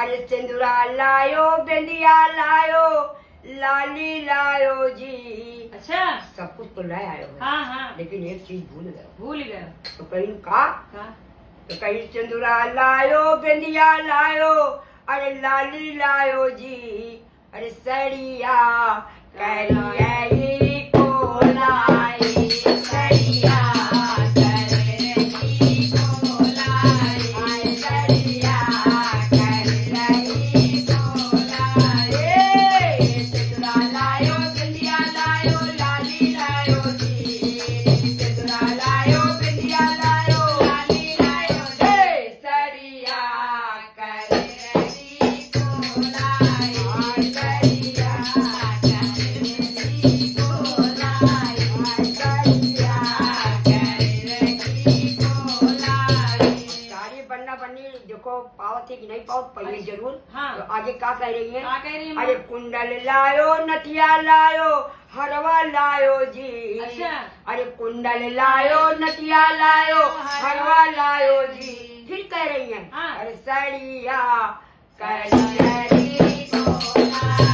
अरे सिंदूरा लायो बिंदिया लायो लाली लायो जी। अच्छा सब कुछ तो लाया आयो है, हाँ हाँ लेकिन एक चीज भूल गए। तो कहीं का तो कहीं सिंदूरा लायो बिंदिया लायो अरे लाली लायो जी। अरे सड़िया करिया को लाई सड़िया देखो पावत है कि नहीं पावत पहले जरूर। हाँ। तो आगे क्या कह रही है? माँ? अरे कुंडल लायो नथिया लायो हरवा लायो जी। अच्छा। अरे कुंडल लायो नथिया लायो हरवा लायो जी। फिर कह रही है हाँ। अरे सड़िया करिया को